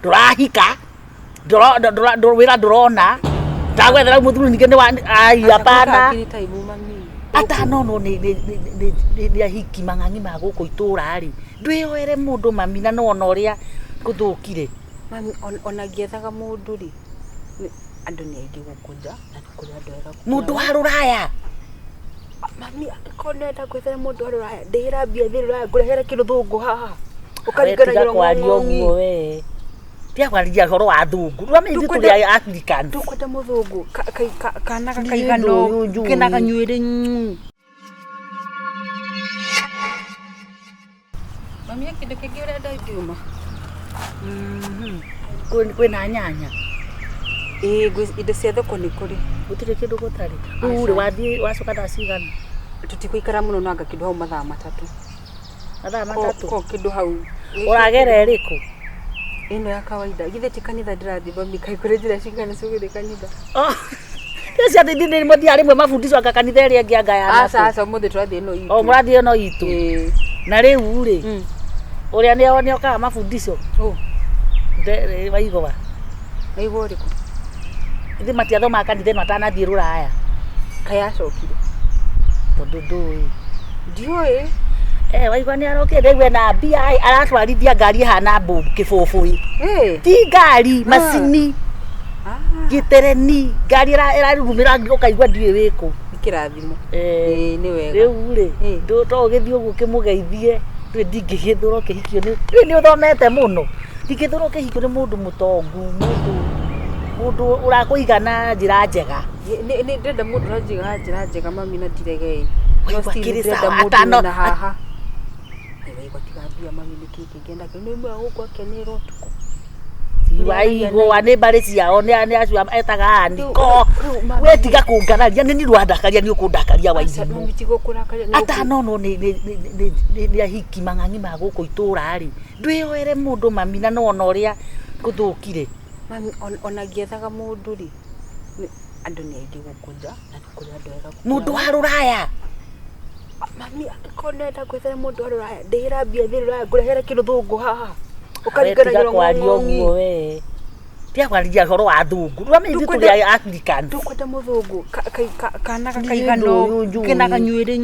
ndurahika wira ndurona ndagwethera muthuri ninge ni ai hapana ata no ni ahiki mang'ang'i ma guku itura ri ndwioere mundu mami na no uria kuthukire mami ona ngiethaga mundu ri andu ni aidi gukunja na kuri andu ega mundu wa ruraya mami konenda gwethera mundu wa ruraya ndira mbia thiru ruraya ngurehere kirithungu haha ukarigana kwario guo we tia kwaria horo wa thungu rwa mimi tuli African tukwenda muthungu kana kaigano kina kanywire mami kindu kingi urenda ndiuma kwina nyanya indo cia thoko ni kuri gutire kindu gutari uri wathie wacoka ndacigana tutikuikara muno nanga kindu hau mathaa matatu ko kindu hau uragera iriku ino ya kawaida githe ti kanitha ndirathi mami kai kure njira cingana cugire kanitha Kesi ati ndini muthi ari mwe mafundisho aka kanitha ri angi anga ya asa muthi twathi ino itu murathi ino itu na riu ri uria ni oni oka mafundisho de waigwa riku ithi matiathoma kanitha ino atanathie ruraya kaya cokire tondu ndui ndioi waigwa ni aroke ndegwe na mbia aratwarithia ngari hana mbu kibubui ti ngari macini gitereni ngari irarumira ukaigwa ndiwe wiku ikirathimo ni wega riu ri to githio guo kimugeithie twi ndingigithuro kihikio ni uthomete muno ndingithuro kihikio ni mundu mutongu mundu urakuigana njira njega ni ndenda mundu ranjiga njira njega mami na ndirege no stirida atano na haha kwa tigambia mami nikiki ngenda kene mwa huko akenero tuko waigo ane bareci yao ni acu etaga andiko we tiga kunganaria ni rwandakaria ni ukundakaria Wairimu mami tigo kurakaria ata no ni ahiki mang'ang'i ma guku itura ri ndwioere mundu mami na no uria kuthukire mami ona ngiethaga mundu ri andu ni aidi gukunja na kuri andu ega mundu wa ruraya mami konenda gwethera mundu wa ruraya ndira mbia thiru ruraya ngurehere kirithungu haha ukarigana kwario guo we tia kwaria horo wa thungu rwa mimi tuli African tukwenda muthungu kana kaigano kina kanywire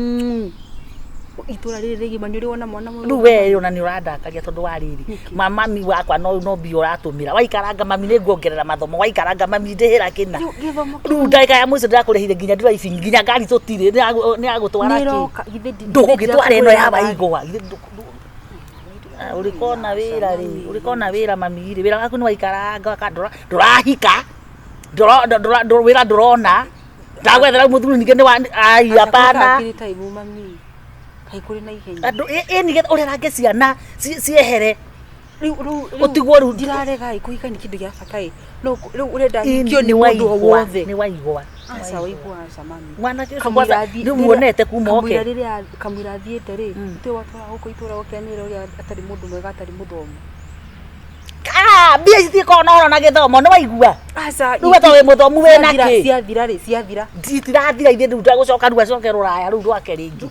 itura riri rigi manyuri wona mwana muno ru we ona ni urandakaria tondu wa riri mami wakwa no mbio uratumira waikaranga mami ni nguongerera mathomo waikaranga mami ndihira kina ru ndaika ya muico ndakurehire nginya drive nginya ngari tutire ni agutwara ki ndugitwara ino ya Waigwa urikona wira mami ri wira waku ni waikaranga akandora ndurahika wira ndurona ndagwethera muthuri ninge ni ai hapana kai kuri na ihenya andu ni getha urera ngeciana ciehere utigwo ru ndirarega ikuika ni kindu gia batai no urenda kio ni mundu wothe ni Waigwa asa Waigwa asa mami mwana kwanza ni muonete kuma oke kamira thiete ri twe watwara huko itura okenira uria atari mundu mwega atari muthomu mbia ithi kona na githomo ni Waigwa asa ruwe to we muthomu we na ki ciathira ndirathira ithe ndu ndagucoka ru acoke ruraya ru rwake ringi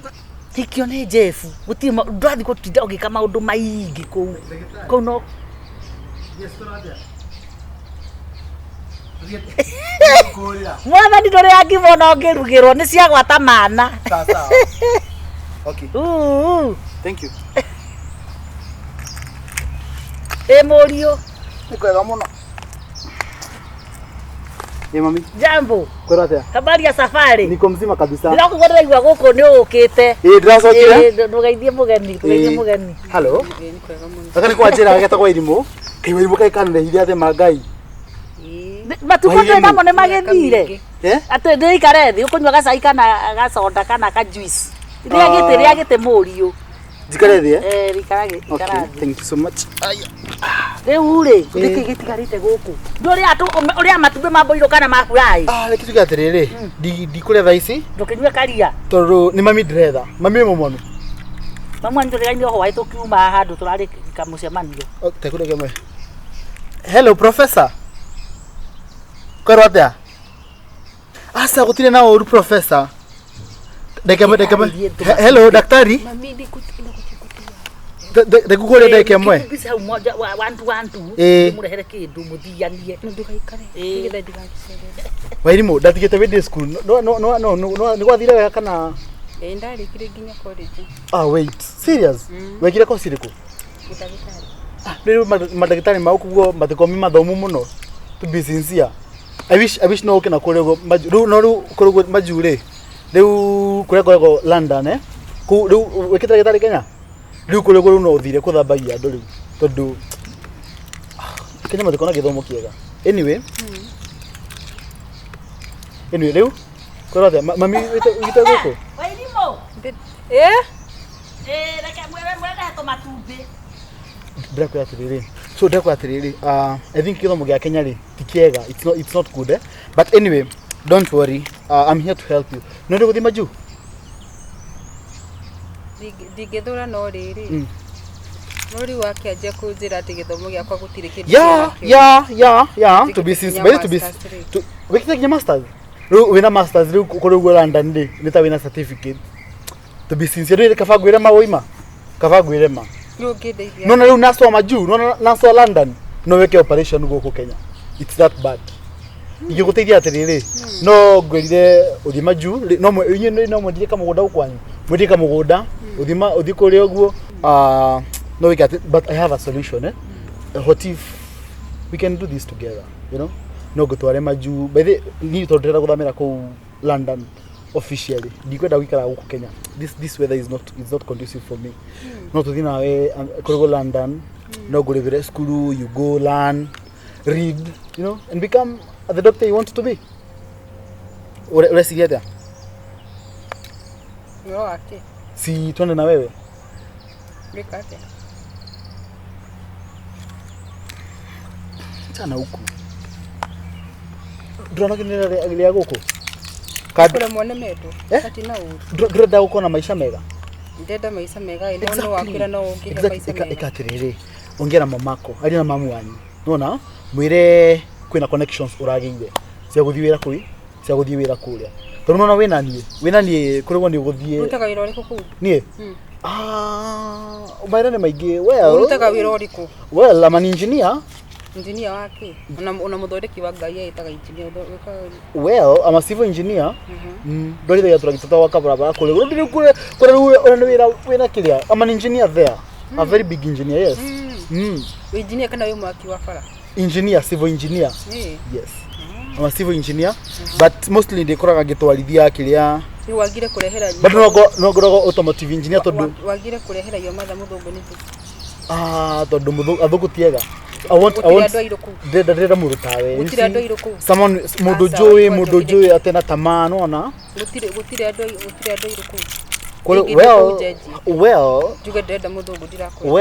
tikio ni Jeff guti ndathi gutinda ugika maundu maingi kuu no mwana ndi ndore akivona ngirugirwo ni cia gwata mana sawa okay thank you Morio nikwega muno mami jambo kwera atia habari ya safari niko mzima kabisa ndakugorera igwa guku ni ukite ndiracokire ndugeithie mugeni hello akani kwa njira agetagwo Wairimu kai Wairimu kai kanire athe mangai matuko namo ne magethire ate ndikare thi ukunywa gacai kana gacoda kana ka juice ria gite Morio jikare thi rikarathi thank you so much riu ri ndiki gitigarite guku nduri atu uria matumbe mamboiro kana mafurai kitu kia tiriri ndikure thaici ndukinywa karia tondu ni mami ndiretha mami mumonu mamwa nduriraini oho waitu kiuma handu turari kamucemanio tekure gemwe hello professor kwera atia asa gutire na uru professor dekeme hello daktari mami ndakugore ndeke mwe bisa umoja wa wantu murehere kindu muthianie ndugaikare ngigetha ndigakicere Wairimu ndatigite video school no ni gwathire wega kana ndarikire nginya college wait serious wekire ko siriku ndagitari rero madagitari maukugo matikomi mathomu muno to be sincere I wish no kana kurego no kurego majure reu kurego London ku reu wekita gitari Kenya reu kurego no thire kuthambagia andu reu tondu Kenya matikona githomo kiega anyway reu kurothe mami wita goko Wairimo reke mwenda to matumbi ndakwa atiriri so ndakwa atiriri I think githomo gia Kenya ri tikiega it's not good but anyway don't worry I'm here to help you no ndo guthi maju digethura no riri nori wakianjia kunjira ati githomo giakwa gutire kindu yeah to be sincere to wekita kinya masters wina masters ru kurugwa London ri nita wina certificate to be sincere ri kafagwire mawoima kafagwire ma no na ru naso maju no naso London no weke operation goko Kenya it's that bad igiguteithia atiriri no ngwirire uthi maju no mwendie kama mugoda ukwanyu mwendie kama mugoda uthi kuri oguo no we got it, but I have a solution what if we can do this together you know no gutware maju by the ni tondera guthamira ku London officially ndikwenda gwikara guku Kenya this weather is not conducive for me no to thina we go London no go to school you go learn read you know and become the doctor you want to be uresikia yo ate si twende na wewe nikate sana huku drona kinera agilia guku kadure mone metu ati na uru ndenda uko na maisha mega ndenda maisha mega ino no wakira no ungihe maisha mega ikatiriri ongera mamako ari na mamu wanyu nona mwire kwina connections uragiire cia guthiwira kuri cia guthiwira kuria tondu nona wina nie kurego ni guthie utaga wira uriku ku nie umaira ne maige well utaga wira uriku well I'm an engineer wake una muthondeki wa ngai etaga engineer well I'm a civil engineer ndori ya turagitata wa kabara kule ndiri kure wina kiria I'm an engineer there a very big engineer yes engineer kana we mwaki wa fara engineer civil engineer yes I'm a civil engineer but mostly ndikoraga gitwarithia kiria ni wagire kurehera but no ngorogo automotive engineer tondu wagire kurehera yo matha muthungu ni tondu muthu athugutiega I want ndenda murutawe someone mudo joy atena tamano ona gutire ando iruku well juga ndenda muthungu ndirakora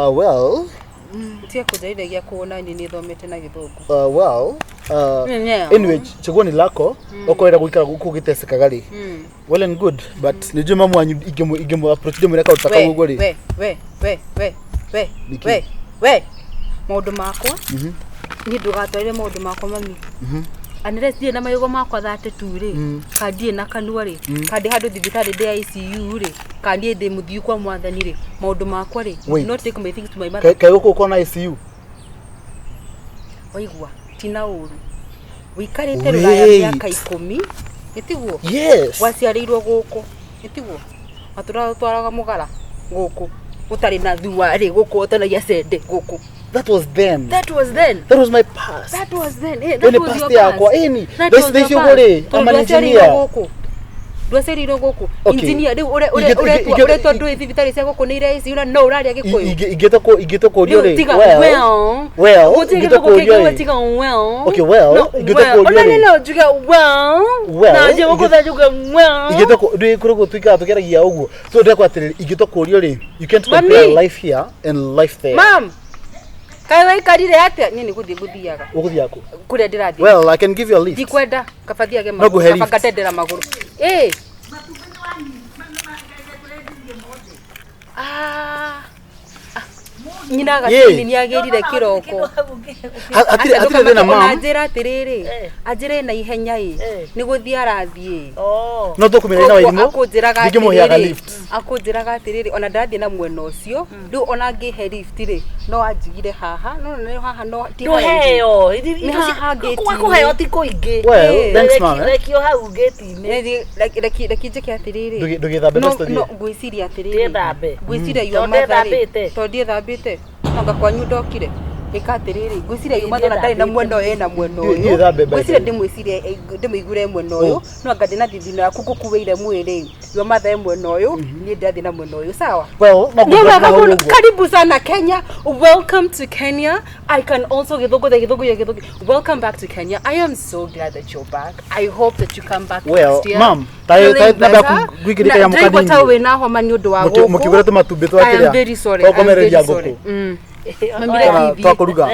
well tia kujaidegea kuona ni thomete na githungu anyway chagua ni lako okoera guikara guku giteseka gari well and good but nije mamu anyu igemo approach demo reka utaka gugu ri we maundu makwa ni ndugatwarire maundu makwa mami anire sie na mayogo makwa 32 ri kandi na kanua ri kandi handu thibitari de ICU ri kandi ndi muthiu kwa mwathani ri maundu makwa ri not take my things to my mother kai guku uko na ICU oigwa tina uru wikarite ruraya miaka 10 itiguo yes waciarirwo guku itiguo matura twaraga mugara guku utari na thuwa ri guku utanagia sende guku that was then that was my past that was your past kwa this your body I'm an engineer ndwaceriro guku engineer ri ure tondu thibitari cia guku ni ire ici no uraria gikuyu igito kurio ri well igito kurio ri okay well igito kurio ri no juga na je guku juga igito ndui kurugo twika tukeragia uguo so ndekwa atiriri igito kurio ri you can't compare life here and life there mam kai wai karire atia nini guthiaga uguthiako kuria ndirathi well I can give you a lift dikwenda kafathia ge maguru kafatendera maguru nyina gatini ni agirire kiroko atire thina mama anjira atiriri anjire na ihenya ni guthii arathie no tukumenya na Wairimu ndikimuhiaga lift akunjiraga atiriri ona ndathie na mwena ucio riu ona ngihe lift ri no anjigire haha no haha no ti heo kuheo ti kuingi thanks mama rekio hau gate-ini reki njike atiriri ndugithambe best no ngwiciria atiriri thambe ngwiciria yo mathari tondie thambite anga kwanyu ndokire ikatiriri ngwiciria yo mathari ndari na mwena uyu na mwena uyu ngwiciria ndimwiciria ndimuigure mwena uyu no anga ndina thithino yaku kukuweire mwiri yo mathari mwena uyu ni ndathi na mwena uyu sawa karibu sana Kenya. Welcome to Kenya. I can also githugu. Welcome back to Kenya. I am so glad that you're back. I hope that you come back next year. Mom, naba gwikirika ya mukadini ndiko tawe na homa ni undu wa guku mukigura tumatumbe twakiria I am very sorry. twakuruga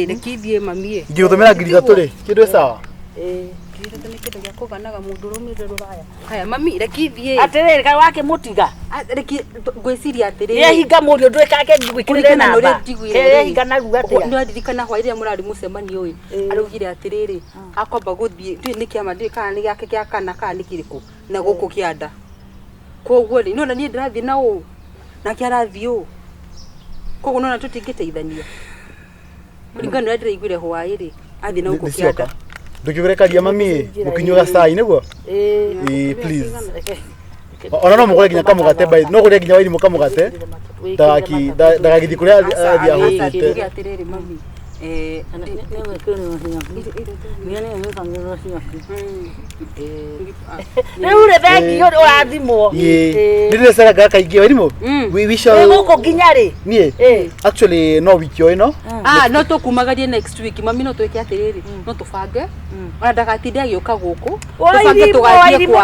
rekithie mamie ngiuthomera ngiriga turi kindu sawa haya mami rekithie atiriri kai wake mutiga reki ngwiciria atiriri ye hinga murio ndwe kake gwikirire namba ye hinga na ruga atia no ndirikana hwaire murari mucemani uyu arugire atiriri akwamba guthie ndi nikiama ndi kana ni yake kya kana kana ni kiriko na guku kianda koguo ri no na ni ndirathi na u na kiarathi u koguo no tutingiteithania kuringana na ndiraiguire hwaire athi na guku kianda ndukigurekagia mami mukinyuga sai niguo please ona no mugure ginya kamugate bai no gure ginya Wairimu kamugate ndagagithi kuria athia hutite atiriri mami Ure thengio urathimwo ndire saraga kaingi Wairimu we shall guko ginya ri nie actually no wiki ino no tukumagarie next week mami no twike atiriri no tubange ona ndagatinde agioka guku tubange tugathie kwao Wairimu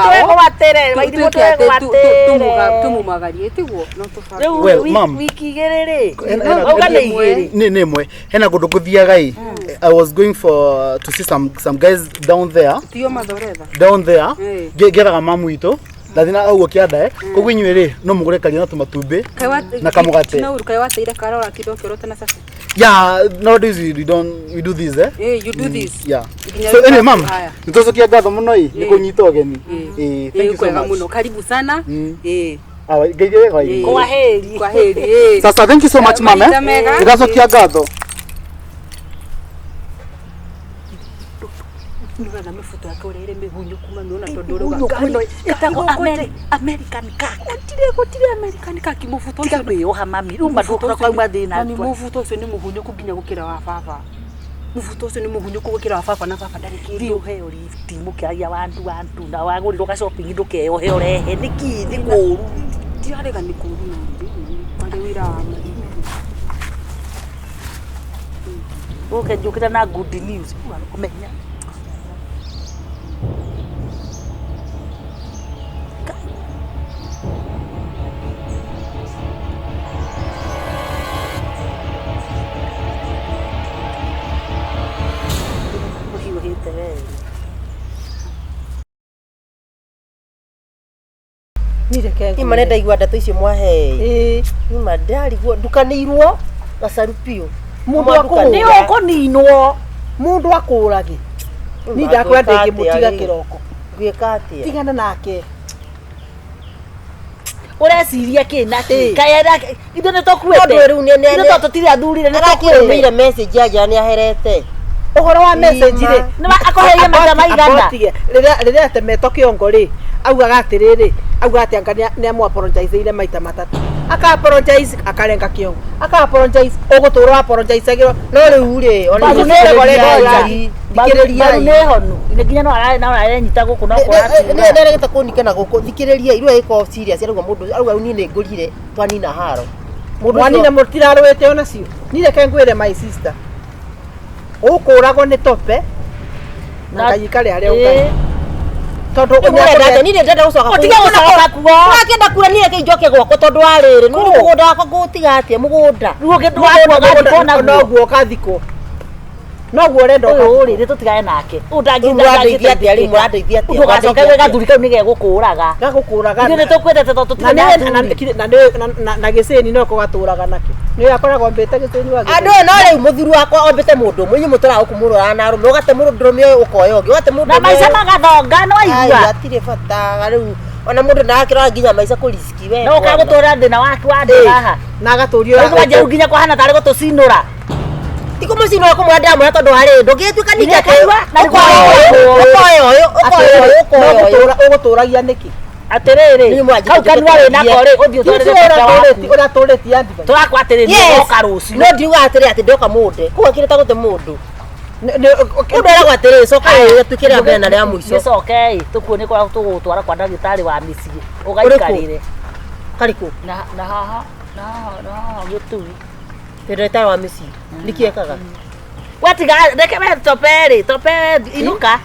tumumagarie tiguo no tubange wiki igiriri ni imwe hena gundu kuthiaga I was going to see some guys down there tio mathoretha down there geraga mamu ito ndathina auo kianda koguo inyuiri no mugure karia na tumatumbe na kamugate na urukai wateire karora kidoke rota na sasa yeah nowadays we do this you do this yeah so anyway mom nitocokia ngatho muno ni kunyita ogeni thank you so much muno karibu sana kwa heri sasa thank you so much mama nitocokia ngatho niga na mifuto yake urere mihunyu kuma miona tondoruga kuno itako American cock gotire American cock mufuto tiga kwiyoha mami rumba ndukura kwa mwathina mami mufuto ucio ni muhunyu kuginya gukira wa baba mufuto ucio ni muhunyu gukira wa baba na baba ndari kindu heo lift mukiaria wantu na waguriro ka shopping ndukeyo heo rehe niki ni kuru tiarega ni kuru na ndi wira wa okay njukira na good news kumenya Imane ndaigua ndeto icio mwahe ni mandarigwo ndukanirwo Gacharu mundu akuni okuninwo mundu akurage ni ndakwenda ngimutiga kiroko gwika atia tigana nake ureciria kina kayera indo ne tokuete riu ne indo totire athurire ne tokuete message aja ni aherete uhoro wa message ri ni akoheria maita maigana rira temeto kiongo ri augaga atiriri auga ati anga ni amu apologize ile maita matatu aka apologize akarenga kiongo aka apologize ugutura apologize agiro no riu ri ona ni gore thikiriria ne honu ne ginya no ara nyita guku no kora ne nderegete kunikana guku thikiriria iru iko serious arauga mundu arauga ni ne ngurire twanina haro mundu wanina mutirarwete ona cio ni reke ngwire my sister ukurago ni tope na kayikare aria ukai tondu unyenda ni ndenda gucoka utiga gucoka kuo akenda kura ni reke njoke gwako tondu ariri no mugunda wakwa ngutiga atia mugunda ruo gitwa gakona no guo kathiko no guo rendo uyu ri tutigae nake ndangiithia atia ri murandeithia atia ugacoka we gathuri kau nige gukuraga gakukuraga ni tukwendete to tutigane na giceni no kugaturaga nake ni akoragwo mbite giceni wa andu no riu muthuru wakwa ombite mundu mwenye mutura ukumurora na rume ugate mundu rume ukoyo ngi ugate mundu na maica magathonga no igua atire bata riu ona mundu nakira nginya maica kuriski we no kagutura ndina waki wa ndira haha na agaturio wanje nginya kwahana tari gutucinura tiko mucino wako mwandira mura tondu hari ndugituika ninja na ukoyo uguturagia niki atiriri kau kanua we nako ri uthio uraturitie andiba turakwatiriri oka ruci no ndiuga atiri ati ndoka munde kuwa kireta gute mundu ndera gwatiri soka tukira mbere na ria muico soke tukuone kwa tugutwara kwa ndagitari wa micii ugaikarire kariku na haha gitui ndagitari wa micii ndikiekaga watiga reke me tope inuka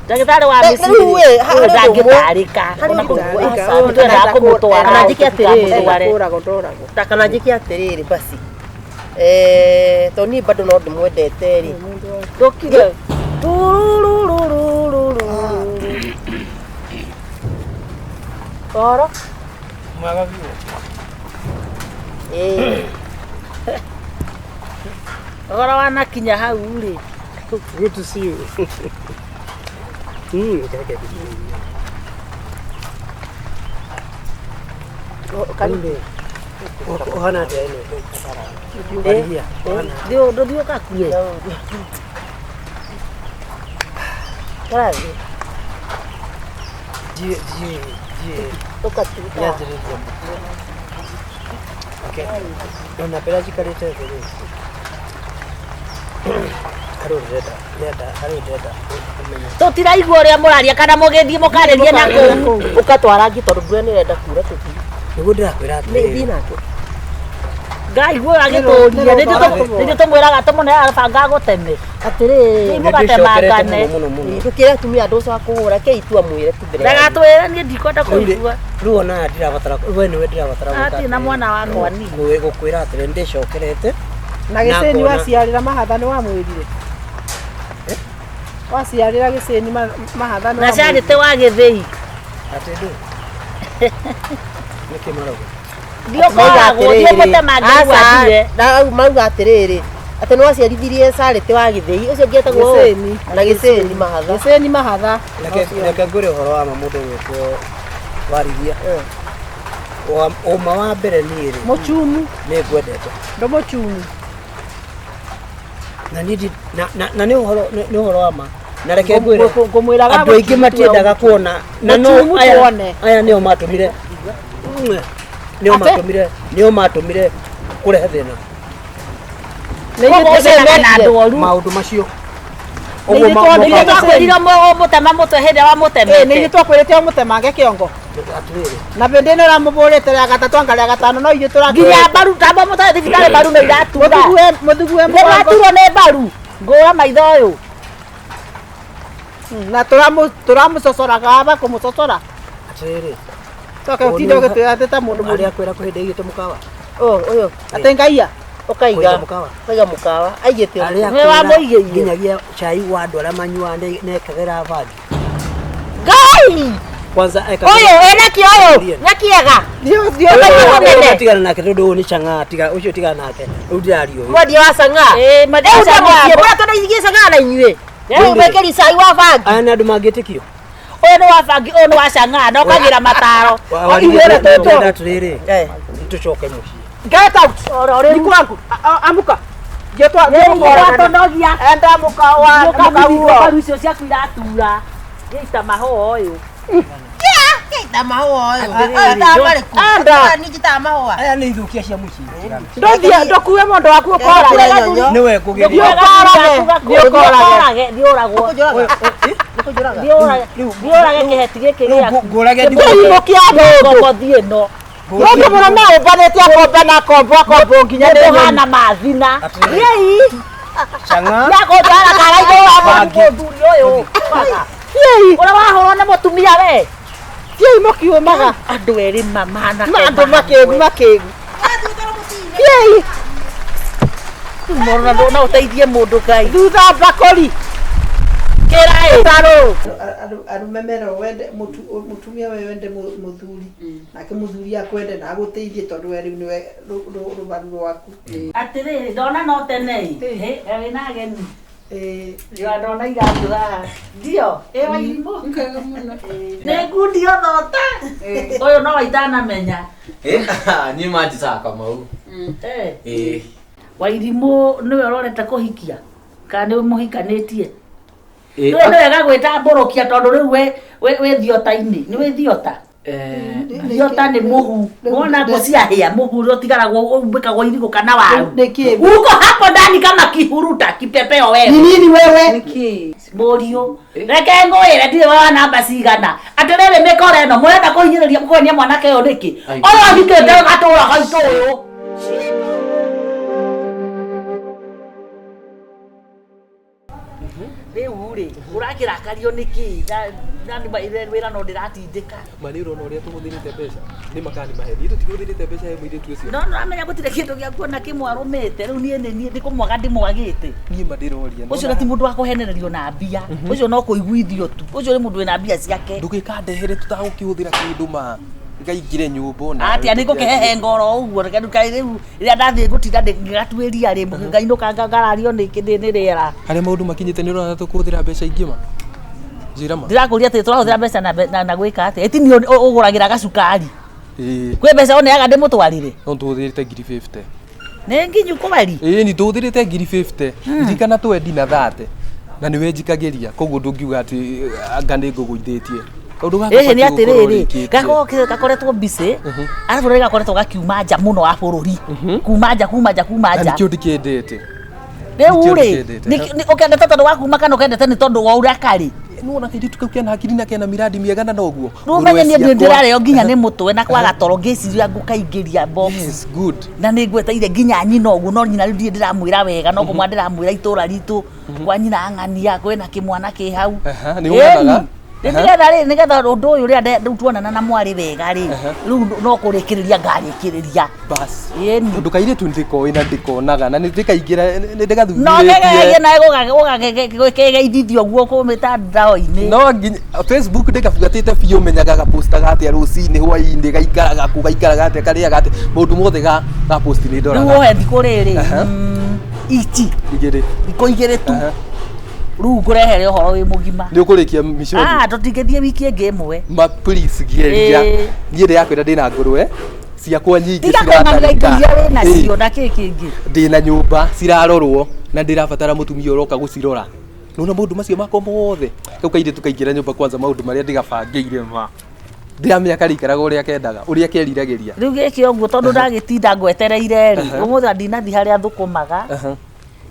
ndagitari wa micii ndangitarika ndagitari kumutwara kanajiki atiriri basi toni bado no ndimwendete ri tukire oro mwaga biu oro wanakinya hau ri good to see you kake kaninde ohana tena ndio kakue karazi je tukatuka okay na pela jikalete vile tutiraigua uria muraria kana mugithie mukaririe nako ukatwara ngi tondu mbura ni renda kura tuthi niguo ndirakwira ni nake ngaigua agituria ndio tumwiraga tumune arabanga guteme atiri mugatemangane tukira tumia ndoco akugura ke itua mwire tu mbere ndagatwira nie ndikwenda kuigua riu ona ndirabatara we niwe ndirabatara ati na mwana wakwa ni gukwira atiri ndicokerete na giceni waciarira mahatha ni wamwirire waciarira giceni mahatha ni na ciarite wa githii ati ndu nikimarago ndio koragwo ndio mutemange gwatire na mauga atiriri ati no aciarithirie sarite wa githii ucio ngietagwo na giceni mahatha reke ngure horo wa mundu witwo warithia oma wa mbere ni ri muchumu ni ngwendete ndo muchumu na nidi na ni uhoro wa ma na reke ngwire ngumwiraga andu aingi matiendaga kuona na no aya nio matumire nio matumire kurehe thina maundu macio twakwirire mutema mutwe hindi wa mutemete ni twakwirite mutemange kiongo na bende no ramubulite ya gatatu angalia gatano no iyo nginya mbaru tamba mutare thibitari mbaru no iratura muthugue mwaturwo ni mbaru ngura maitho uyu na turamucocoraga aba kumucocora atiriri toke utindo gitira teta mundu muri akwira kuhinde igite mukawa uyu atengaia ukaiga mukawa aigite we wa muigeire nginyagia chai wa andu aria manyua nekagera bagi ngai kwanza eka uyu enaki uyu nyakiega ndio tigana nake tondu ni changa tiga ucio tigana nake udari uyu mwadia wa sanga madia sanga bora tondu igie sanga na inyue riu wekeri sai wa bagi aya ni andu mangitikio uyu ni wa bangi uyu ni wa canga no kagira mataro walienda atiriri tucoke mucii get out ni kwangu amuka jetwa tonogia enda mukawa mukawa ucio ciaku iratura gita maho uyu Kita mahoa yo. Anda. Ni kita mahoa. Aya ni ithukia cia mucii. Ndothia ndokuwe mondo waku ukora. Niwe kugeria. Ndioragwo. Ndiorage kiheti giki gĩaku. Ngurage ndimukia ndogo thie no. Ndogo mũno na ũmbanĩte akomba na akombo nginya ndĩhana mathina. Yei. Changa. Yako ndara karaigo wa mũthuri ũyũ. Yei. Ora wahoro nĩ mũtumia we. Yei mokiumaga. Andũ erĩ mamana. Andũ makĩgu. Yei. Mwana ndona uteithie mundu kai. Thutha bakori. Kirai. Taro. Arumemero wende mutumia we wende muthuri. Nake muthuri akwende na aguteithie tondu we riu niwe rubaru rwaku. Atiri ndona no tene. Wina ageni. Yo ndona igathuga. Ndio. Wairimu. Nkega muno. Negundi othota. Oyo no waitana menya. Ni maji saka mau. Wairimu niwe urorete kuhikia. Kana ni muhikanetie. Ndio wega gwita mborokia tondu riu we thiota-ini. Ni we thiota. Thiota ni muhu. Wona kuciahia muhu utigarago umbikagwo irigo kana waru. Uko hapo ndani kama kihuruta kipepeo wewe. Ni nini wewe? Niki. Borio. Reke ngoire ndiwe wa namba cigana. Atirere mikore no mwenda kuhinyiriria mkonia mwanake yo niki. Oyo athikete gatura gaitu uyu. Uri urakirakario niki nani maire wira no ndiratindika mani urona uria tumuthirite mbeca ni makani maheni tutiguthirite mbeca he mwire tu ucio no amenya gutire kindu gia kuona kimwarumite riu nie ndikumwaga ndimwagite nie mandiroria ucio na ti mundu wa kuhenererio na mbia ucio no kuiguithio tu ucio ni mundu wina mbia ciake ndugikandehera tutagukihuthira kindu ma ngaingire nyumba na atia niko kehehe ngoro uguo reke ndukai riu ria ndathie gutinda ngatuiria ri ngainuka ngarario ni riera haria maundu makinyite ni urona tukuhuthira mbeca ingima njirama ndirakuria ati turahuthira mbeca na gwika ati etini uguragira gacukari kwi mbeca oneaga ndimutwarire no tuhuthirite 50 ni nginyu kubari ni tuhuthirite 50 ndikana twendi na 30 na niwe njikagiria koguo ndungiuga ati anga ni nguguithitie ni atiriri gakoretwo busy arabu rega gakoretwo gakiuma nja muno wa bururi kuma nja nikio ndikendete riu ri ukendete tondu wa kuma kana ukendete ni tondu wa uria kari nuona kidi tukaukia na hakiri na kena miradi miega na noguo rumenye ni ndirareo nginya ni mutwe na kwaga toro ngiciria ngukaingiria box yes good na ni ngweteire nginya nyina oguo no nyina riu ndiramwira wega no kumwa ndiramwira itura ritu kwa nyina ang'ania kwena kimwana ki hau ni wonaga nigetha undu uyu ria tuonana na mwari wega ri riu no kurikiriria ngarikiriria bas ndukaire tu ndikonaga na ndikaingira ndigathuthire no ngegerie na gugageithithio guo kumita ndao-ini no Facebook ndikabugatite biu menyaga ga posta gate rucini hwaini gaikaraga kugaikaraga ate karia gate mundu mothe ga post ni ndora riu he thiku riri ichi igire tu riu ngurehere uhoro wi mugima ni ukurikia mishoni tutingithie wiki ingi imwe ma please geria nie ndiakwenda ndina ngurwe ciakwa nyingi ciratangira na cio na kingi ndina nyumba cirarorwo na ndirabatara mutumia uroka gucirora nona maundu macio mako mothe kau kaire tukaingira nyumba kwanza maundu maria ndigabangire ma ndiramenya karikaraga uria kendaga uria keriragĩria riu giki oguo tondu ndagitinda ngwetereire ri umuthi ndinathi haria thukumaga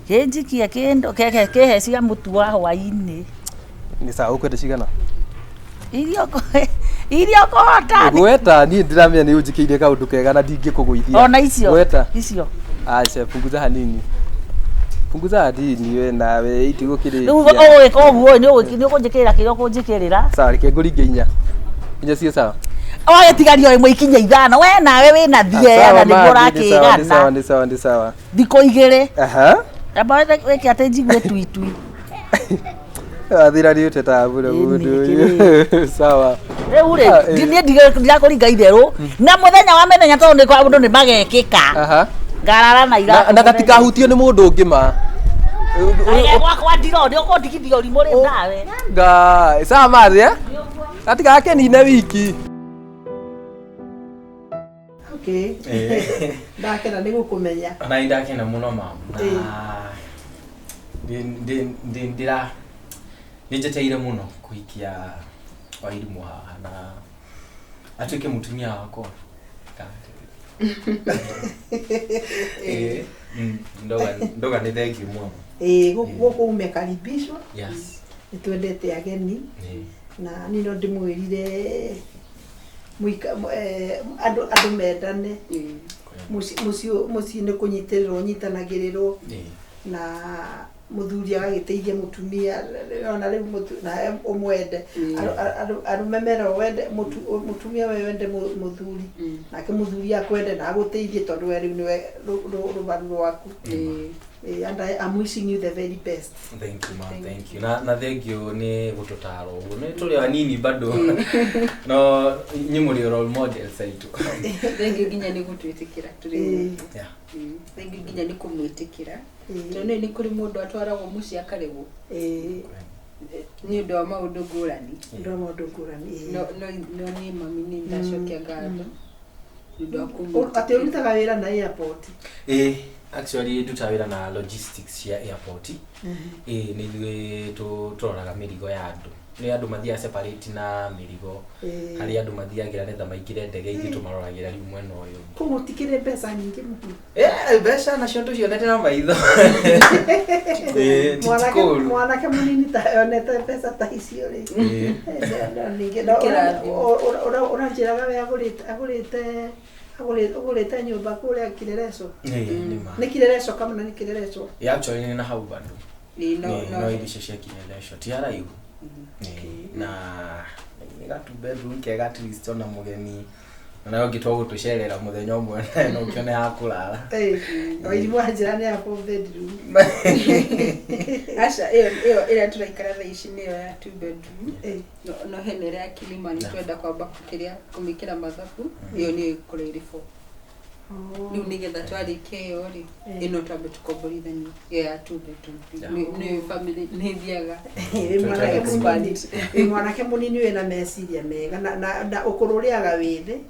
kenjikia kendo kehe cia mutu wa hwaini ni sawa ukwenda cigana irio kota gweta ni ndiramenya ni unjikiire kaundu kega na ndingikuguithia ona icio gweta icio acha punguza hanini we nawe itigukiriria riu ugwika uguo ni ukunjikirira kirio kunjikirira sawa reke nguringe inya cio sawa wagetigario imwe ikinya ithano we nawe wina thiega na niguo urakigana ni sawa thiko igiri aba weke ate njigwe twitwi athira ni uteta bure mundu sawa riu ri ni ndirakuringa itheru na muthenya wa methenya tondu ni kwa mundu ni magekika ngarara na ira na gatikahutio ni mundu ngima kwa ndiro ni ukondigithio rimuri nawe ga sawa mathi gatikake ni na wiki ndakena nä gå kå menya ona indakena muno mama ninjeteire muno kuhikia Wairimu haha na atuike mutumia wako ndoga nä thengi muno gå kå umekaribishwa nä twendete ageni na nino ndä mwä rire andå mendane muciĩ nä kå nyitä rä rwo nyitanagä rä rwo na muthuri agagĩteithia mutumia ona rĩu na umwende arumemero wende mutumia we wende muthuri nake muthuri akwende na agũteithie tondũ we rĩu nĩwe rũbaru rwaku And I'm wishing you the very best. Thank you, ma'am. Thank you. Na thank you ni gututaro. Ne tuli wanini bado. No nyimuri role model saitu. Thank you ginya ni gutwitikira turi. Yeah. Thank you ginya ni kumwitikira. Tone ni kuri mundu atwaragwo muci akarego. Ni ndo wa maundu ngurani. Ndo maundu ngurani. No ni mami ni ndacokia ngatho. Ndo ati urutaga wira na airport. Actually tutawira na logistics ya airport. Ni thwe turoraga mirigo ya andu. Ni andu mathia separate na mirigo. Hari andu mathiagira netha maikire ndege ithi tumaroragira riu mwena uyu. Kumutikire pesa nyingi muku. Pesa na cio tucionete na maitho. Mwanake munini taonete pesa ta icio ri. Ninge unanjiraga we agurite nyumba kuria Kirereso. Ni Kirereso kama na ni Kirereso. Actually ni na hau bado. No ilisha Kirereso. Tiara yu. Na ni gatu bedroom kega at least ona mugeni. Na yo gitwa gutusherera muthenya umwe no kione hakulala. Wairimu ajirani hapo bedroom. Asha iyo ila turaikara thaici niyo ya 2 bedroom. No henere ya Kilima ni twenda kwamba kukiria kumikira mathabu. Iyo ni kuriri 4. Ni nigetha twarikeo ri ino twambe tukomborithani iyo ya 2 bedroom. Ni family ni thiaga. Mwanake munini wena meciria mega na ukururiaga withe.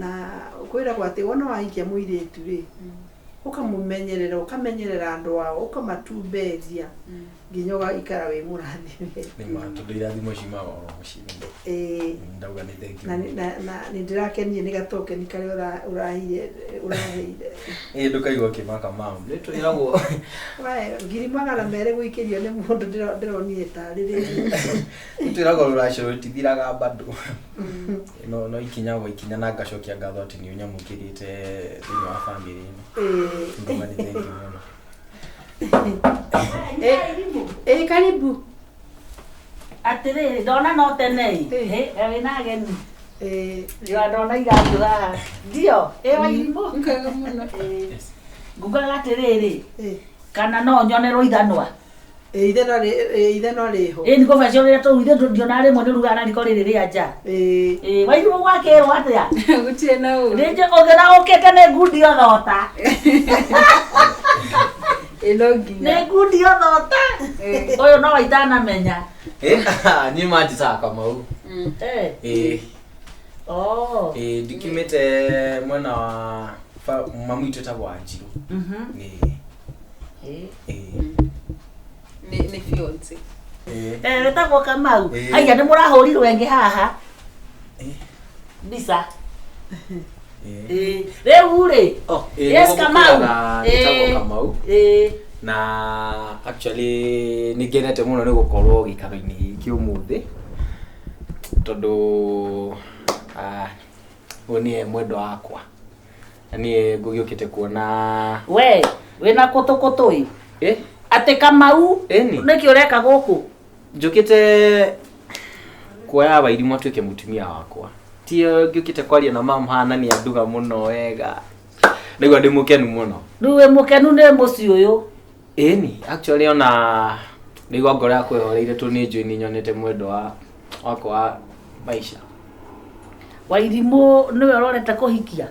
Na kwira kwati wona wahikia muiritu ri ukamenyerera andu wao ukamatumberia nginyoga ikara we murathime ni matudira thimo cima wao mucini ndauga ni thank you na ni ndirakenie ni gatoke ni kare urahire ndukaigwa kimaka mam ni twiragwo ngiri magana mere guikirio ni mundu ndironie tarire twiragwo ruraciro tithiraga bado no ikinya na ngacokia ngatho ati ni unyamukirite thini wa family nduma ni thank you muno. Karibu. Atiriri ndona no tene. Wina ageni. Yo ndona igathura. Ndio. Wairimu. Nkaga muno. Ngugaga atiriri. Kana no nyonerwo ithanwa. Ithanwa riho. Ni confession ria tu ithe ndiona ri mwe ruga na riko riri ria nja. Wairimu gwakero atia. Gutie na u. Rije ogera okete ne ngudi othota. Elogia. Ne ngudi othota. Oyo no waitana menya. Ni maji saka mau. Dikimete mwana wa mamu iteta Wanjiru. Ni fiance. Retagwo Kamau. Aya ni murahurirwo engi haha. Bisa. Rĩu rĩ. Yes Kamau. Kamau. Na actually nigenete muno ni gukorwo gikaro-ini kiumuthi tondu oni mwendo wakwa ni ngugiukite kuona we wina kutukutu ati Kamau niki ureka guku njukite kuoya Wairimu atuike mutumia wakwa tio ngiukite kwaria na mama hana ni anduga muno wega nigwa ndi mukenu muno riu mukenu ni muci uyu ni actually ona nigwa ngora kwehoreire tu ni njui ni nyonete mwendo wakwa maisha. Wairimu niwe urorete kuhikia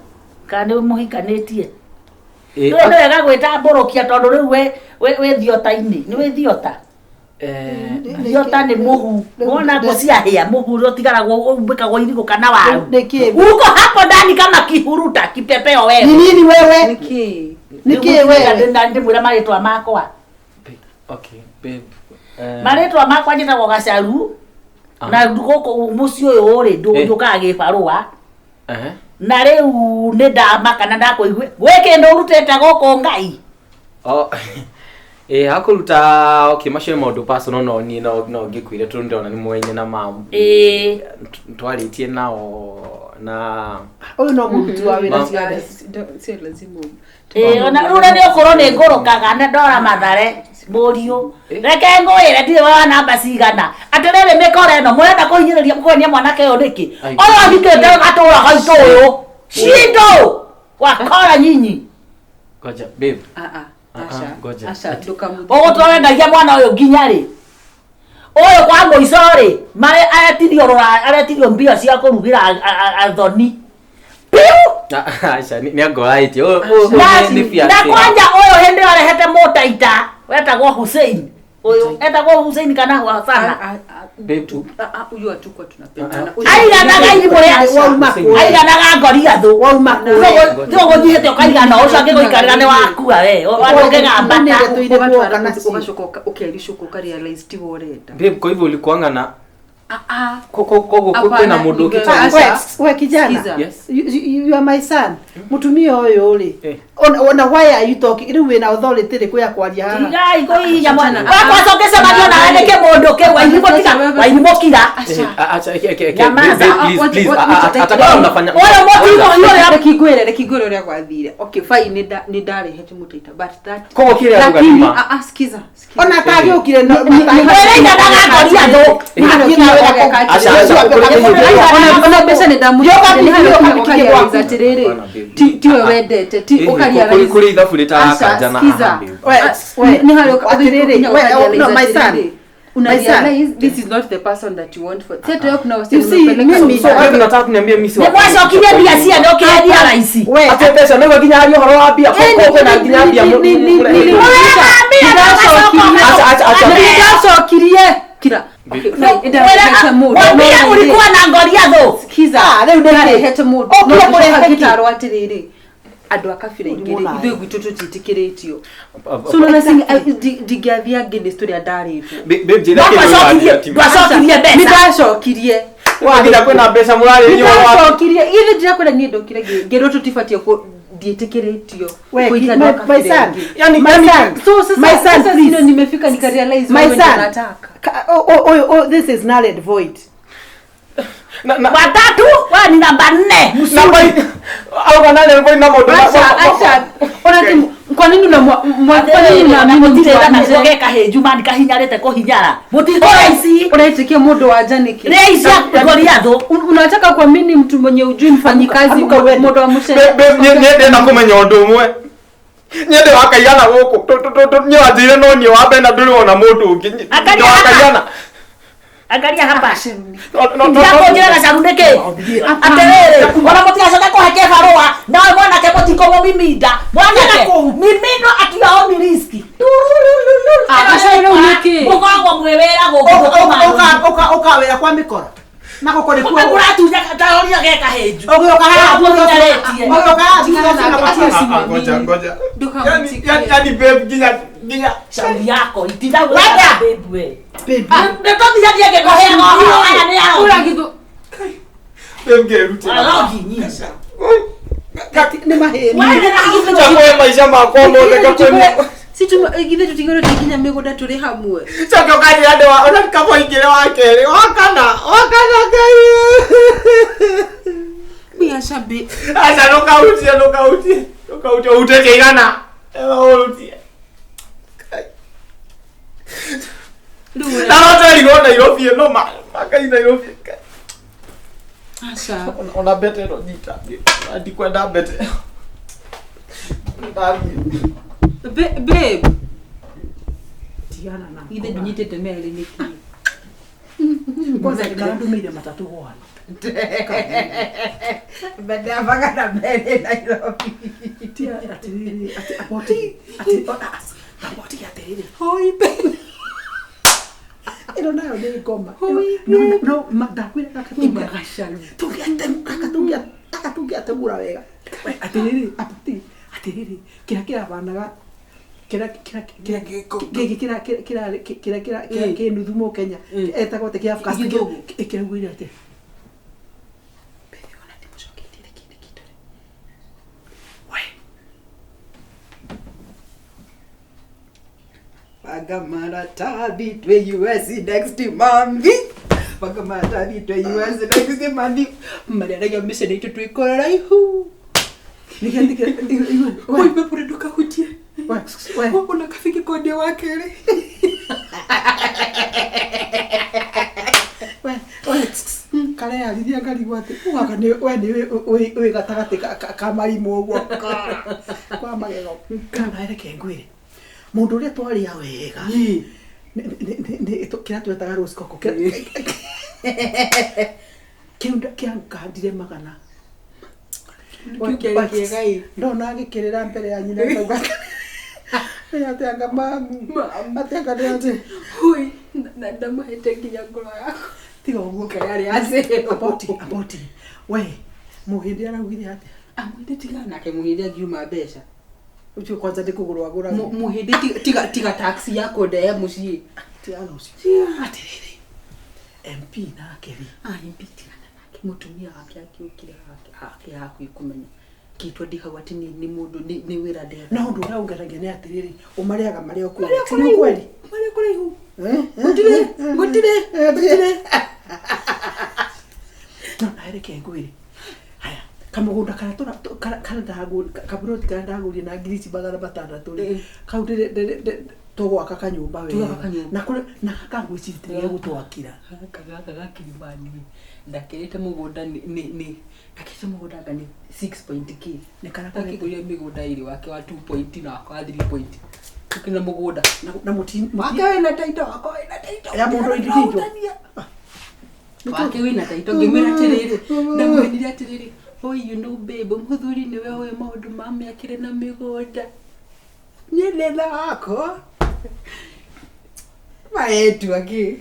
kana ni muhikanitie niwe wega gwita mborokia tondu riu we thiota-ini ni we thiota thiota ni muhu wona ngocia hia muhu ro tigaragwo umbikagwo irigo kana waru uko hapo ndani kama kihuruta kipepeo wewe ni nini wewe niki wewe ndi mwira maritwa makwa okay babe maritwa makwa njitagwo Gacharu na nduko muci uyu ri ndukaga gibarua na riu ni ndamaka na ndakuigwe weke ndo rutete goko ngai hakuruta okay macio maundu personal no ni no ngikwire tu ndona ni mwenye na mamu twaritie nao na uyu no muruti wa wira sio lazima ona rura ni okoro ni ngurukaga na ndora mathare muriu reke ngoire ndire wa namba cigana atirere mikore no murenda kuhinyiriria mukenia mwanake uyu niki oyo ahikete gatura gaitu uyu shindo wakora nyinyi koja babe Ngoja. Acha ndukamu. Ogo twawendagia mwana uyu nginya ri. Oyo kwa muico ri, mare aretirio mbia cia kurugira athoni. Piu! Acha ni angolaiti. Na kwanja oyo hende arehete motaita. Wetagwo Hussein. Oyo etagwo Hussein kana Hasana. Betu. Uyu atukwa tunapendana. Aiganaga iri muri wauma. Aiganaga ngoria thu. Wauma. Ndogo nyihete ukaigana ucio angiguikarira ni wakua we. Wanongega mbata. Ugashoka ukialishuka ukarealize ti worenda. Babe, kwa hivyo ulikuanga na kwena mundu we kijana, Yes. you are my son. Mutumia uyu uri ona why are you talking riu wina authority ri kuya kwaria haha Ngai koiya mwana. Wakwa sokese madio na andike mundu ke Wairimu kira. Acha please ataka unafanya Oyo motimo yule rekigwere ria gwathire. Okay fine ni ndarehete mutaita but that Kogo kile ya kugatima. Skiza. ona kage ukire no ona pesa ni damu tiwe wedete ti ukaria kuri ithabu ritaka jana ni hali no my son unarealize this is not the person that you want for set up now you see mimi nataka kuniambia mimi si ni mwacho kinya bia cia ndo kiria raisi ate pesa ndio kinya hali horo wa bia kwa na kinya bia acha kirie kira Wambia ulikuwa na ngoria thu. Sikiza. Leo ndarehete mundu. No gitaro atiriri. Andu akafira ingire ithu gwitutu titikiritio. So no nasinga digathia ngine story andaritwo. Babe jira kile Wacokirie mbeca. Nidashokirie. Wagira kwena mbeca murari nyo wa. Nidashokirie. Ile ndira kwenda ni ndokire ngero tutifatie ko dietikiritio. Kuita my son. Yani So sasa sino nimefika nikarealize wewe unataka. Oh, this is null and void. Watatu wa ni namba 4. Namba au kanale void namba Acha. Ona timu kwa nini na kaheju mani kahinyarete kuhinyara mutihoici unaitikia mundu wa janiki reisa ngoria thu unataka kuamini mtu mwenye ujui mfanyikazi mundu wa mushe niende na kumenya undu umwe niende wakaiyana guku nyo ajire no ni wabe na nduri ona mundu ungi wakaiyana angalia hapa ndio njira na sarundeke aterere ona mutia soka ko hake farua na mwana ke mutiko miminda mwana ke mimindo atiao ni riski akashira unike ukawa mwewera gogo ukawera kwa mikora nako kore kwa uratuja taoria geka heju ogoka ngoja yani babe ginya shauri yako itida babe we baby ndio ndio yake kwa hea haya ni yao ula kitu babe geruti alogi nyisha ni maheri chakwe maisha makomo ndekakwe si tu githe tutigoro tikinya migoda turi hamwe chakwe kali ande wa ona kabo ingire wakere wakana gai bia shabe asa nokautie uteke igana ewa urutie na watu ligona Nairobi no makai Nairobi asa ona bete ro nyita andi kwenda bete babe tiana na githe dunyitete mele niki kwanza kandu mire matatu gwana bende abagana mbele Nairobi tia atiriri apoti atiriri hoi babe ino nayo ni ngoma no madakwira kakatungia Gacharu tugia tegura wega atiriri atiriri kira banaga kira nuthumo Kenya etagwo te kia Afrika kira gwira ate ona timushokitire kindi kitu we Pagamara tabi twe US next month Pagamara tabi twe US next month Maria ya mission itu twikora ihu nikiandika wewe pure duka hutie wewe una kafiki kode wake ile wewe kale ya lidia kali gwate ugaga ni we gatagate ka Wairimu gwo kwa magego kana ere kengwire mundu uria twaria wega ni kira twetaga rose coco kiunda kiangandire magana Kigai. ndona ngikirira mbere ya nyina ngauga atanga mamu atanga ndio Hui, ndamahete nginya ngoro yako. tiga uguo Kayari ase. aboti we muhindi aragwire ate Amwende tiga nake muhindi agiuma mbeca. ucio kwanza ndikugurwa gura Muhindi tiga taxi yako ndaya muciĩ. tiana ucio atiriri MP na keri MP tiga nake mutumia wake akiukire hake haku ikumenya. Kitwa ndihau ati ni mundu ni wira ndega. no ndu raungeragia ni atiriri umariaga maria ku ni kweli Maria kuraihu. Gutire. No naereke ngwiri. Haya, kamugunda kana ndagu kaburoti kana ndagu na ngirisi bagara batandatu ri. Kau de togwaka kanyumba we. Na kule na kangwicitire gutwakira. Kaga kimbani. Ndakirite mugunda ni akite mugunda ngani 6.k. Ni kana Akiguria migunda iri wake wa 2.0 na kwa 3. Tukina mugunda na muti wake na taito wako na taito ya mundu individual. Wake wina taito ngimira tiriri na mwenire tiriri. Oh, you know babe, mhuthuri niwe hoye maundu mame akire na migunda. Nyelela wako. Maetu aki.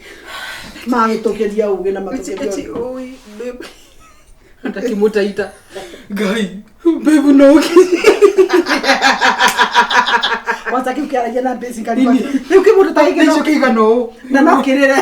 Magitokeria uge na matokeria. Oi, babe. Atakimutaita. Gai, babe no. Kwanza kiukiaragia na basic alima. Niukimuta taiga no. Kigano. Na no kirire.